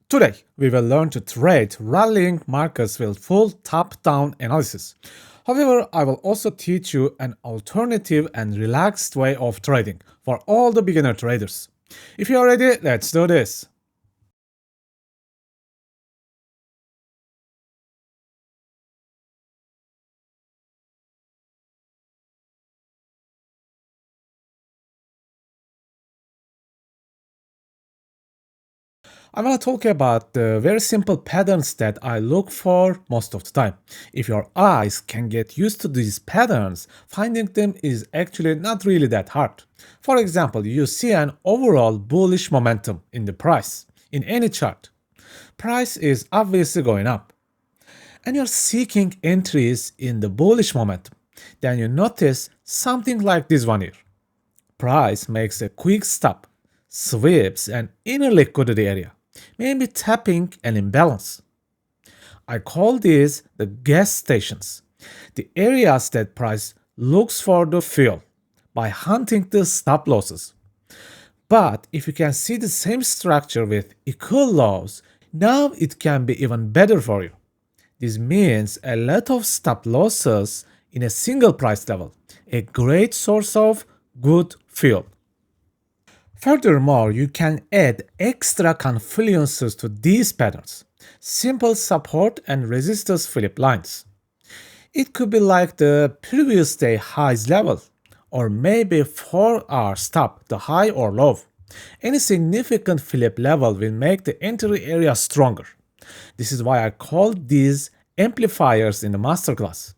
Today, we will learn to trade rallying markets with full top-down analysis. However, I will also teach you an alternative and relaxed way of trading for all the beginner traders. If you are ready, let's do this. I'm going to talk about the very simple patterns that I look for most of the time. If your eyes can get used to these patterns, finding them is actually not really that hard. For example, you see an overall bullish momentum in the price in any chart. Price is obviously going up, and you're seeking entries in the bullish momentum. Then you notice something like this one here. Price makes a quick stop, sweeps an inner liquidity area, maybe tapping an imbalance. I call these the gas stations, the areas that price looks for the fuel by hunting the stop losses. But if you can see the same structure with equal lows, now it can be even better for you. This means a lot of stop losses in a single price level, a great source of good fuel. Furthermore, you can add extra confluences to these patterns, simple support and resistance flip lines. It could be like the previous day highs level, or maybe 4-hour stop, the high or low. Any significant flip level will make the entry area stronger. This is why I call these amplifiers in the masterclass.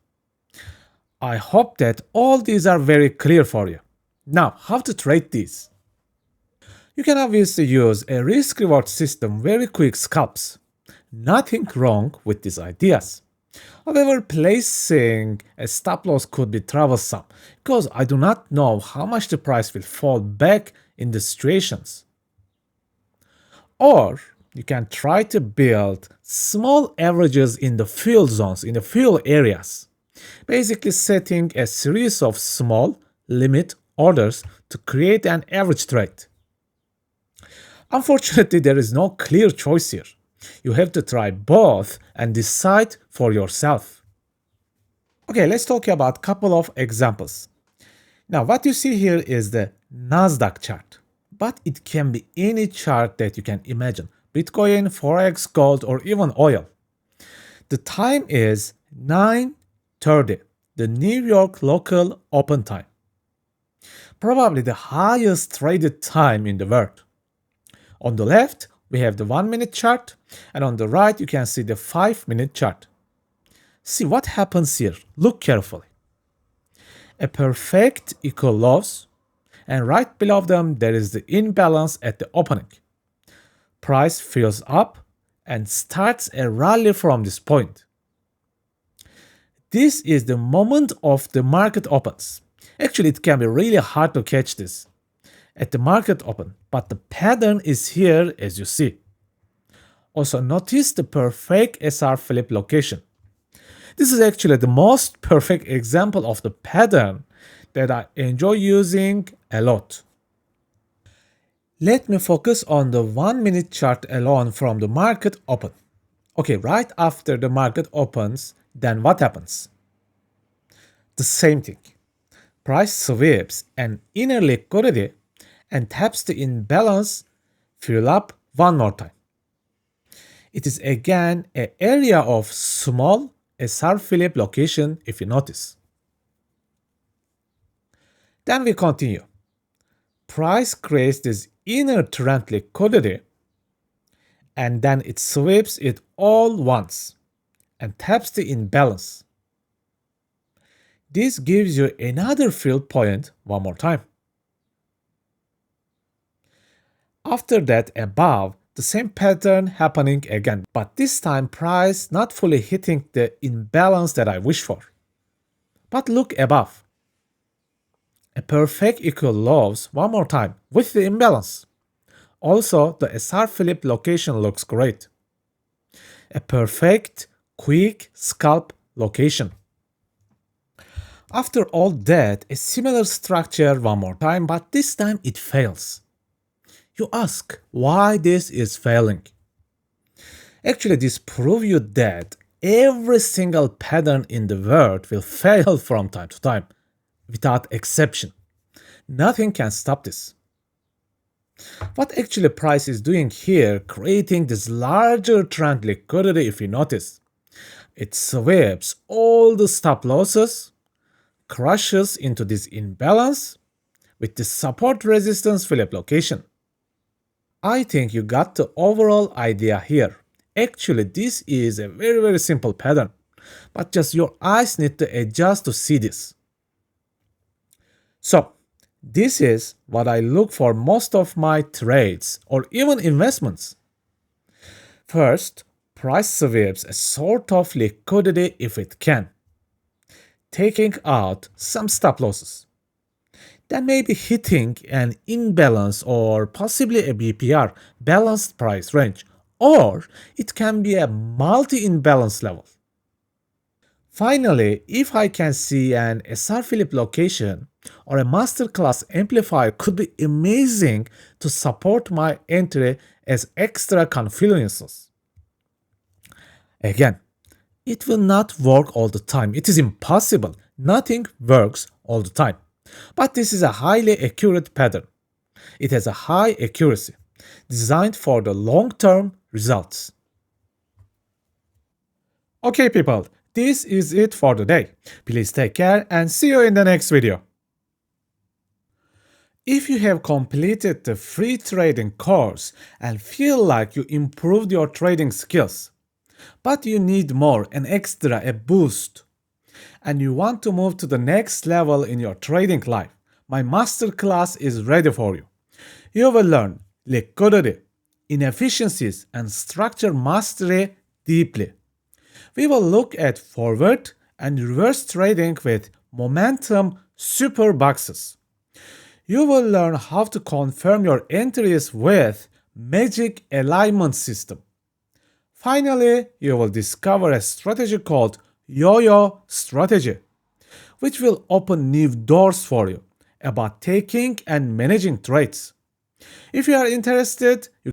I hope that all these are very clear for you. Now, how to trade these? You can obviously use a risk-reward system, very quick scalps. Nothing wrong with these ideas. However, placing a stop loss could be troublesome because I do not know how much the price will fall back in the situations. Or you can try to build small averages in the fill zones, in the fill areas. Basically setting a series of small limit orders to create an average trade. Unfortunately, there is no clear choice here. You have to try both and decide for yourself. Okay, let's talk about a couple of examples. Now, what you see here is the Nasdaq chart, but it can be any chart that you can imagine. Bitcoin, Forex, gold, or even oil. The time is 9:30, the New York local open time. Probably the highest traded time in the world. On the left, we have the 1-minute chart, and on the right, you can see the 5-minute chart. See what happens here. Look carefully. A perfect equal lows, and right below them, there is the imbalance at the opening. Price fills up and starts a rally from this point. This is the moment of the market opens. Actually, it can be really hard to catch this at the market open, but the pattern is here as you see. Also notice the perfect SR flip location. This is actually the most perfect example of the pattern that I enjoy using a lot. Let me focus on the 1-minute chart alone from the market open. Okay, right after the market opens, then what happens? The same thing. Price sweeps an inner liquidity and taps the imbalance, fill up one more time. It is again an area of small SR flip location if you notice. Then we continue. Price creates this inner trend liquidity and then it sweeps it all once and taps the imbalance. This gives you another fill point one more time. After that, above, the same pattern happening again, but this time price not fully hitting the imbalance that I wish for. But look above. A perfect equal lows one more time with the imbalance. Also, the SR flip location looks great. A perfect, quick scalp location. After all that, a similar structure one more time, but this time it fails. You ask why this is failing. Actually, this proves you that every single pattern in the world will fail from time to time, without exception. Nothing can stop this. What actually price is doing here, creating this larger trend liquidity if you notice. It sweeps all the stop losses, crushes into this imbalance with the support resistance Philip location. I think you got the overall idea here. Actually, this is a very simple pattern, but just your eyes need to adjust to see this. So, this is what I look for most of my trades or even investments. First, price sweeps a sort of liquidity if it can, taking out some stop losses. Then maybe hitting an imbalance or possibly a BPR, balanced price range, or it can be a multi-imbalance level. Finally, if I can see an SR Philip location or a masterclass amplifier could be amazing to support my entry as extra confluences. Again, it will not work all the time. It is impossible. Nothing works all the time. But this is a highly accurate pattern. It has a high accuracy, designed for the long-term results. Okay people, this is it for today. Please take care and see you in the next video. If you have completed the free trading course and feel like you improved your trading skills, but you need more, an extra, a boost, and you want to move to the next level in your trading life, my masterclass is ready for you. You will learn liquidity, inefficiencies, and structure mastery deeply. We will look at forward and reverse trading with momentum super boxes. You will learn how to confirm your entries with magic alignment system. Finally, you will discover a strategy called YOYO Strategy, which will open new doors for you about taking and managing trades. If you are interested, you